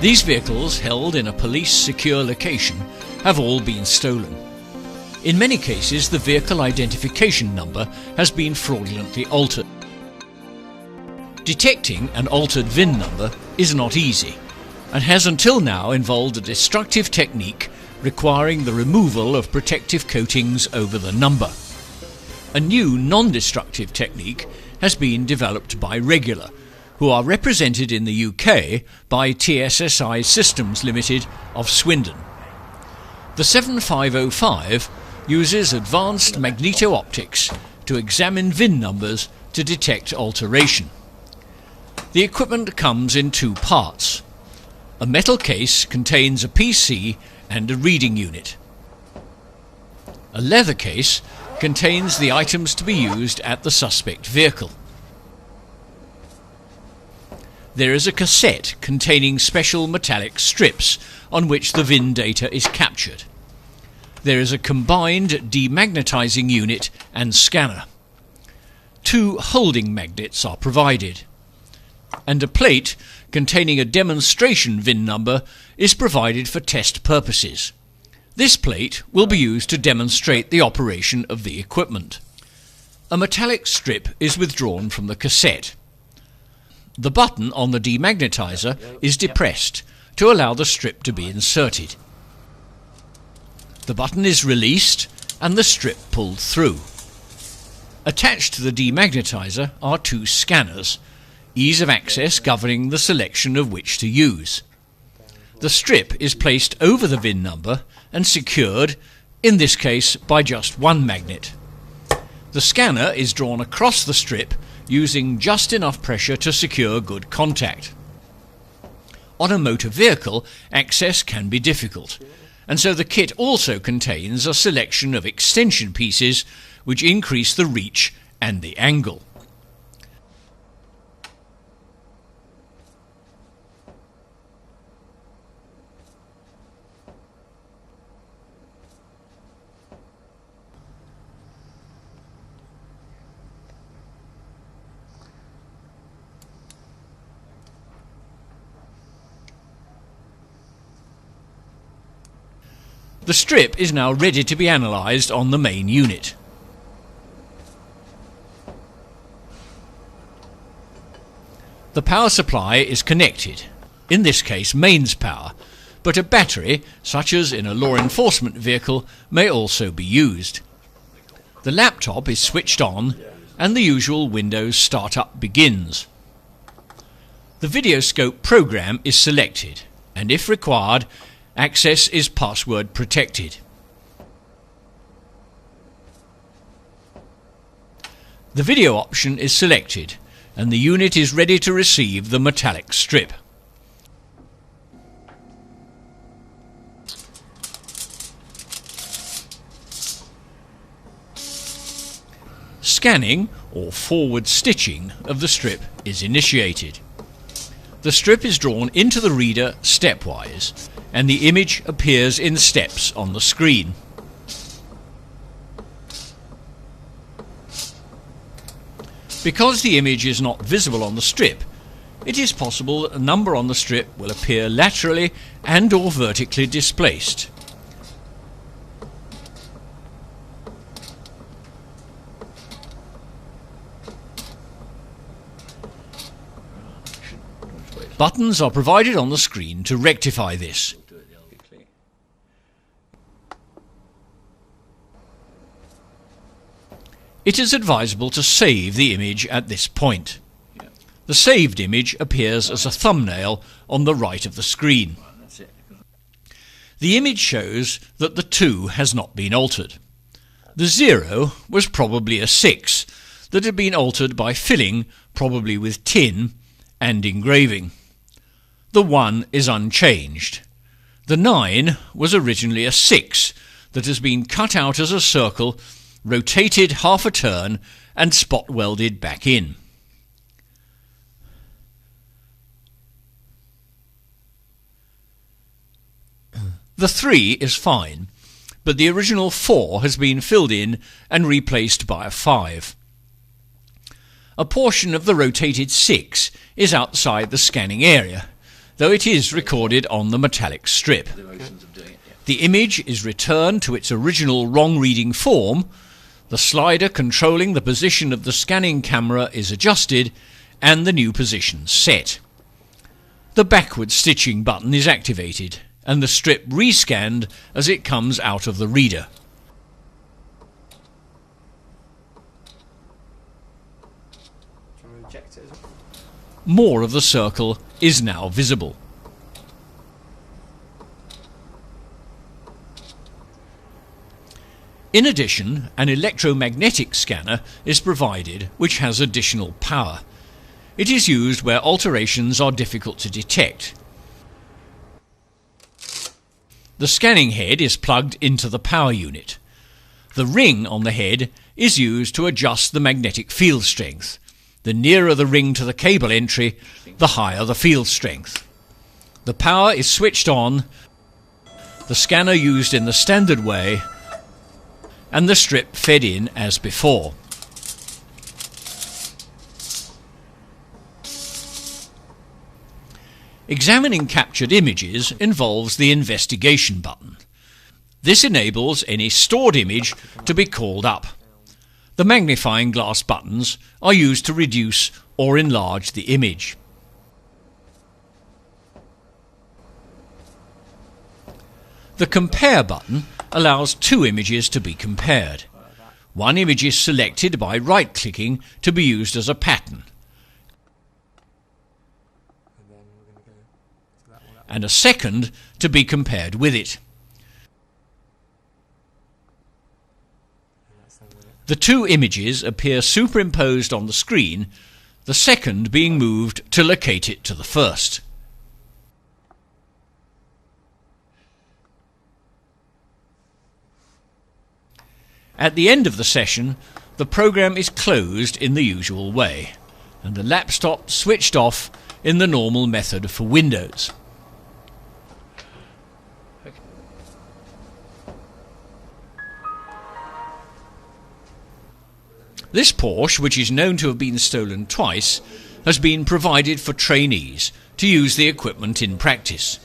These vehicles, held in a police-secure location, have all been stolen. In many cases, the vehicle identification number has been fraudulently altered. Detecting an altered VIN number is not easy, and has until now involved a destructive technique requiring the removal of protective coatings over the number. A new non-destructive technique has been developed by Regular, who are represented in the UK by TSSI Systems Limited of Swindon. The 7505 uses advanced magneto-optics to examine VIN numbers to detect alteration. The equipment comes in two parts. A metal case contains a PC and a reading unit. A leather case contains the items to be used at the suspect vehicle. There is a cassette containing special metallic strips on which the VIN data is captured. There is a combined demagnetizing unit and scanner. Two holding magnets are provided, and a plate containing a demonstration VIN number is provided for test purposes. This plate will be used to demonstrate the operation of the equipment. A metallic strip is withdrawn from the cassette. The button on the demagnetizer is depressed to allow the strip to be inserted. The button is released and the strip pulled through. Attached to the demagnetizer are two scanners, ease of access governing the selection of which to use. The strip is placed over the VIN number and secured, in this case by just one magnet. The scanner is drawn across the strip using just enough pressure to secure good contact. On a motor vehicle, access can be difficult, and so the kit also contains a selection of extension pieces which increase the reach and the angle. The strip is now ready to be analysed on the main unit. The power supply is connected, in this case mains power, but a battery, such as in a law enforcement vehicle, may also be used. The laptop is switched on and the usual Windows startup begins. The Videoscope program is selected, and if required, access is password protected. The video option is selected and the unit is ready to receive the metallic strip. Scanning or forward stitching of the strip is initiated. The strip is drawn into the reader stepwise, and the image appears in steps on the screen. Because the image is not visible on the strip, it is possible that a number on the strip will appear laterally and or vertically displaced. Buttons are provided on the screen to rectify this. It is advisable to save the image at this point. The saved image appears as a thumbnail on the right of the screen. The image shows that the 2 has not been altered. The 0 was probably a 6 that had been altered by filling, probably with tin, and engraving. The 1 is unchanged. The 9 was originally a 6 that has been cut out as a circle, rotated half a turn and spot welded back in. The 3 is fine, but the original 4 has been filled in and replaced by a 5. A portion of the rotated 6 is outside the scanning area. though it is recorded on the metallic strip. The image is returned to its original wrong-reading form, the slider controlling the position of the scanning camera is adjusted, and the new position set. The backward stitching button is activated, and the strip rescanned as it comes out of the reader. More of the circle is now visible. In addition, an electromagnetic scanner is provided which has additional power. It is used where alterations are difficult to detect. The scanning head is plugged into the power unit. The ring on the head is used to adjust the magnetic field strength. The nearer the ring to the cable entry, the higher the field strength. The power is switched on, the scanner used in the standard way, and the strip fed in as before. Examining captured images involves the investigation button. This enables any stored image to be called up. The magnifying glass buttons are used to reduce or enlarge the image. The Compare button allows two images to be compared. One image is selected by right-clicking to be used as a pattern, and a second to be compared with it. The two images appear superimposed on the screen, the second being moved to locate it to the first. At the end of the session, the program is closed in the usual way, and the laptop switched off in the normal method for Windows. This Porsche, which is known to have been stolen twice, has been provided for trainees to use the equipment in practice.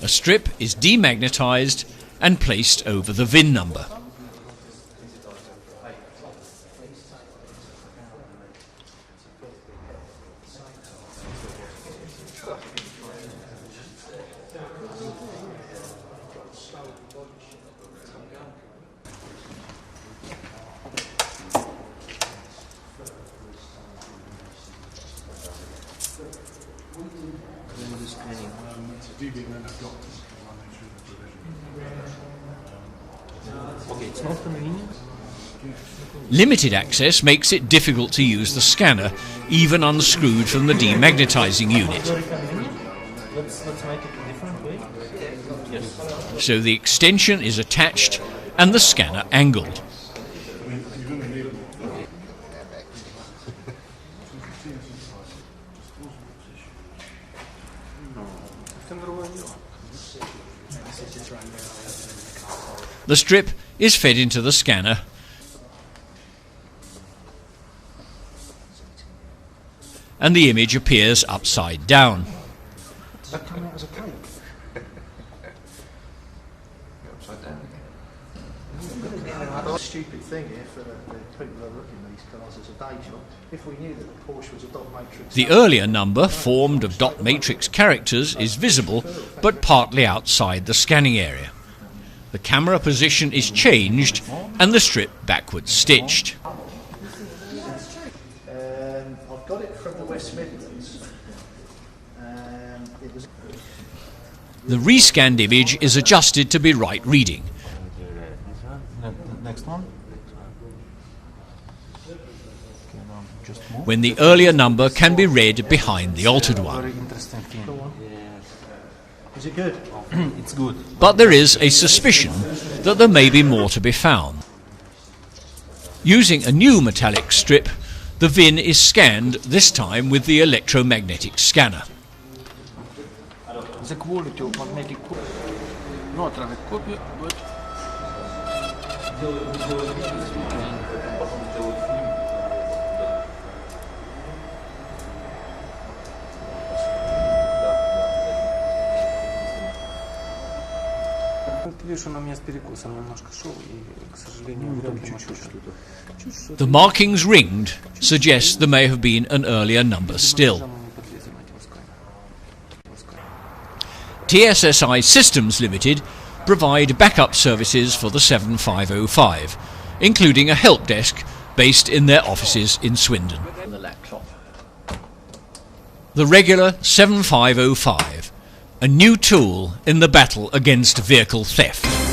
A strip is demagnetized and placed over the VIN number. Limited access makes it difficult to use the scanner, even unscrewed from the demagnetizing unit. So the extension is attached and the scanner angled. The strip is fed into the scanner and the image appears upside down. That come out as a cake? Upside down again. Stupid thing here for the people who are looking at these cars as a day job. If we knew that the Porsche was a dot matrix... The earlier number, formed of dot matrix characters, is visible, but partly outside the scanning area. The camera position is changed and the strip backwards stitched. I've got it from the West Midlands. The rescanned image is adjusted to be right reading. Next one. When the earlier number can be read behind the altered one. Very interesting thing. Is it good? It's good. But there is a suspicion that there may be more to be found. Using a new metallic strip, the VIN is scanned, this time with the electromagnetic scanner. the quality of magnetic copy, not traffic copy, but ты видишь, он у меня с перекосом немножко шел, и, к сожалению, The markings ringed suggest there may have been an earlier number still. TSSI Systems Limited provide backup services for the 7505, including a help desk based in their offices in Swindon. The regular 7505, a new tool in the battle against vehicle theft.